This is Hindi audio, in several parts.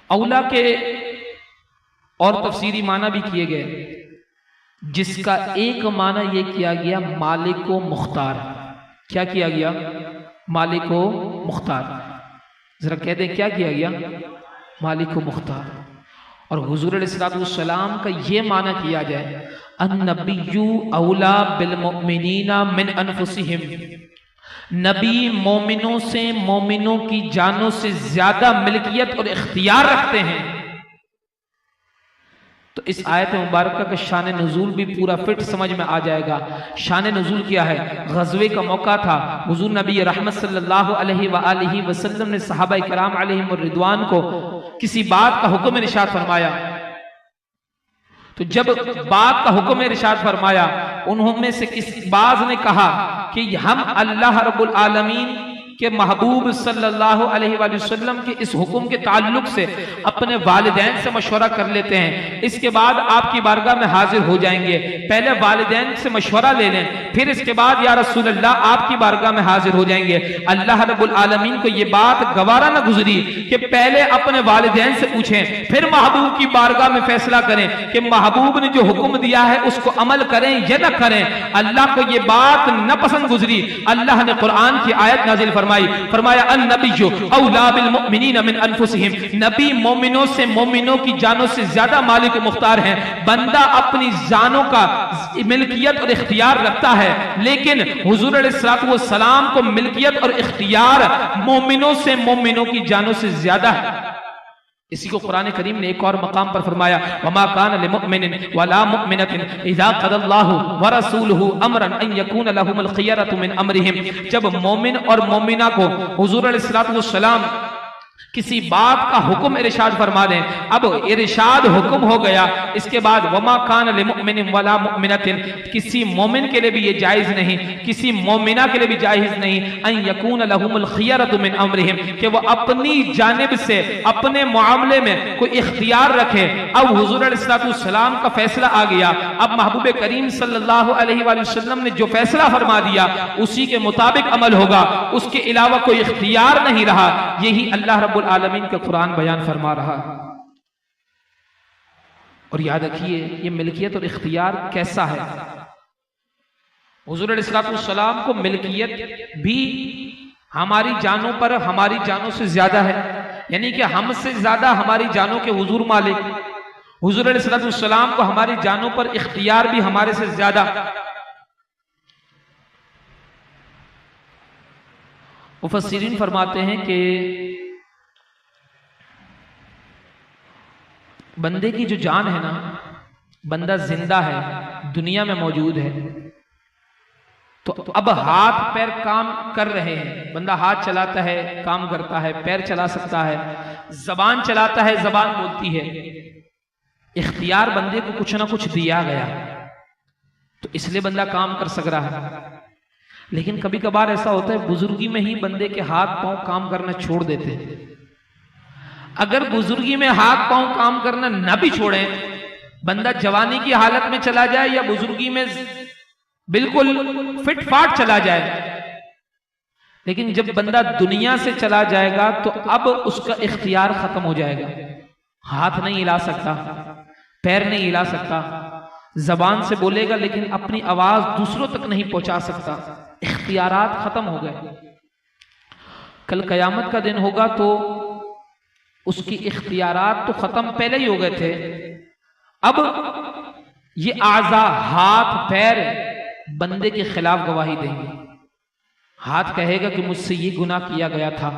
औला के और तफसीरी माना भी किए गए, जिसका एक माना यह किया गया मालिक व मुख्तार। क्या किया गया? मालिक व मुख्तार। जरा कह दें क्या किया गया? मालिक व मुख्तार। और हुजूर अलैहिस्सलाम का ये माना किया जाए, अन्नबिय्यु औला बिल मुमिनीना मिन अनफुसिहिम, नबी मोमिनों से, मोमिनों की जानों से ज्यादा मिल्कियत और इख्तियार रखते हैं। तो इस आयत मुबारक का शान नुज़ूल भी पूरा फिट समझ में आ जाएगा। शान नुज़ूल क्या है? ग़ज़वे का मौका था, हुज़ूर नबी रहमत सल्लल्लाहु अलैहि वसल्लम ने सहाबा किराम अलैहिम रिदवान को किसी बात का हुक्म इरशाद फरमाया। तो जब बात का हुक्म इरशाद फरमाया, उन्होंने से किस बाज ने कहा कि हम अल्लाह रब्बुल आलमीन के महबूब सल्लल्लाहु अलैहि वसल्लम के इस हुक्म के ताल्लुक से अपने वालिदैन से मशवरा कर लेते हैं, इसके बाद आपकी बारगाह में हाजिर हो जाएंगे। पहले वालिदैन से मशवरा ले लें, फिर इसके बाद या रसूल अल्लाह आपकी बारगाह में हाजिर हो जाएंगे। अल्लाह रब्बुल आलमीन को ये बात गवारा न गुजरी कि पहले अपने वालिदैन से पूछें, फिर महबूब की बारगाह में फैसला करें कि महबूब ने जो हुक्म दिया है उसको अमल करें या न करें। अल्लाह को ये बात न पसंद गुजरी। अल्लाह ने कुरान की आयत नाजिल फरमाया अन्नबिय्यु औला बिल मुमिनीना मिन अनफुसिहिम, नबी मोमिनों से, मोमिनों की जानों से ज्यादा मालिक मुख्तार हैं। बंदा अपनी जानों का मिल्कियत और इख्तियार रखता है, लेकिन हुजूर अलैहिस्सलातु वस्सलाम को मिल्कियत और इख्तियार मोमिनों से, मोमिनों की जानों से ज्यादा है। इसी को कुरान करीम ने एक और मकाम पर फरमाया, वमा कान लिमुमिनिन वला मुमिनतिन इज़ा क़दल्लाहु व रसूलुहु अमरन अन यकून लहुमुल खियरतु मिन अमरिहिम। जब मोमिन और मोमिना को हुजूर अलैहिस्सलातु वस्सलाम किसी बात का हुक्म इरशाद फरमा दें, अब इरशाद हुक्म हो गया, इसके बाद वमा कान लिमुमिनिन वला मुमिनतिन, किसी मोमिन के लिए भी ये जायज नहीं, किसी मोमिना के लिए भी जायज नहीं, अन यकून लहुमुल खियरतु मिन अमरिहिम, कि वो अपनी जानिब से अपने मामले में कोई इख्तियार रखे। अब हुजूर अलैहिस्सलातु वस्सलाम का फैसला आ गया, अब महबूब करीम सल्लल्लाहु अलैहि वसल्लम ने जो फैसला फरमा दिया उसी के मुताबिक अमल होगा, उसके अलावा कोई इख्तियार नहीं रहा। यही अल्लाह रब्बुल आलमीन का कुरान बयान फरमा रहा। और याद रखिए ये मिल्कियत और इख्तियार कैसा है। हुजूर अलैहिस्सलाम को मिल्कियत भी हमारी जानों पर, हमारी जानों से ज्यादा है, यानी कि हमसे ज्यादा हमारी जानों के हुजूर मालिक। हुजूर अलैहिस्सलाम को हमारी जानों पर इख्तियार भी हमारे से ज्यादा। मुफस्सिरीन फरमाते हैं कि बंदे की जो जान है ना, बंदा जिंदा है, दुनिया में मौजूद है, तो अब हाथ पैर काम कर रहे हैं। बंदा हाथ चलाता है, काम करता है, पैर चला सकता है, जबान चलाता है, जबान बोलती है। इख्तियार बंदे को कुछ ना कुछ दिया गया, तो इसलिए बंदा काम कर सक रहा है। लेकिन कभी कभार ऐसा होता है बुजुर्गी में ही बंदे के हाथ पांव काम करना छोड़ देते हैं। अगर बुजुर्गी में हाथ पांव काम करना न भी छोड़े, बंदा जवानी की हालत में चला जाए या बुजुर्गी में बिल्कुल फिट फाट चला जाए, लेकिन जब बंदा दुनिया से चला जाएगा तो अब उसका इख्तियार खत्म हो जाएगा। हाथ नहीं हिला सकता, पैर नहीं हिला सकता, जबान से बोलेगा लेकिन अपनी आवाज दूसरों तक नहीं पहुंचा सकता। इख्तियारात खत्म हो गए। कल कयामत का दिन होगा तो उसकी इख्तियारात तो खत्म पहले ही हो गए थे। अब ये आज़ा, हाथ पैर बंदे के खिलाफ गवाही देंगे। हाथ कहेगा कि मुझसे ये गुनाह किया गया था,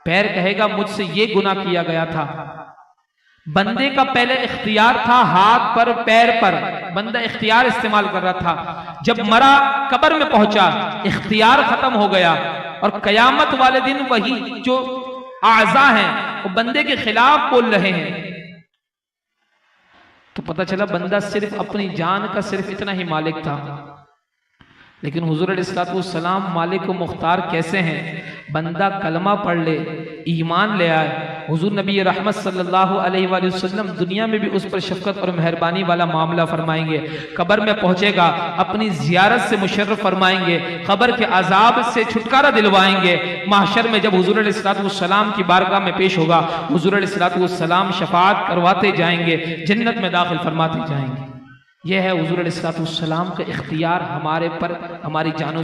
पैर कहेगा मुझसे ये गुनाह किया गया था। बंदे का पहले इख्तियार था हाथ पर, पैर पर, बंदा इख्तियार इस्तेमाल कर रहा था। जब मरा, कब्र में पहुंचा, इख्तियार खत्म हो गया। और कयामत वाले दिन वही जो आज़ा हैं वो बंदे के खिलाफ बोल रहे हैं। तो पता चला बंदा सिर्फ अपनी जान का सिर्फ इतना ही मालिक था। लेकिन हुजूर अलैहिस्सलाम मालिक व मुख्तार कैसे हैं? बंदा कलमा पढ़ ले, ईमान ले आए हुजूर नबी रहमत सल्लल्लाहु अलैहि वसल्लम दुनिया में भी उस पर शफकत और मेहरबानी वाला मामला फरमाएंगे। कब्र में पहुंचेगा, अपनी जियारत से मुशर्रफ फरमाएंगे, कब्र के अजाब से छुटकारा दिलवाएंगे। महशर में जब हुजूर अलैहिस्सलाम की बारगाह में पेश होगा, हुजूर अलैहिस्सलाम शफाअत करवाते जाएंगे, जन्नत में दाखिल फरमाते जाएंगे। यह है हुजूर अलैहिस्सलाम का इख्तियार हमारे पर, हमारी जानों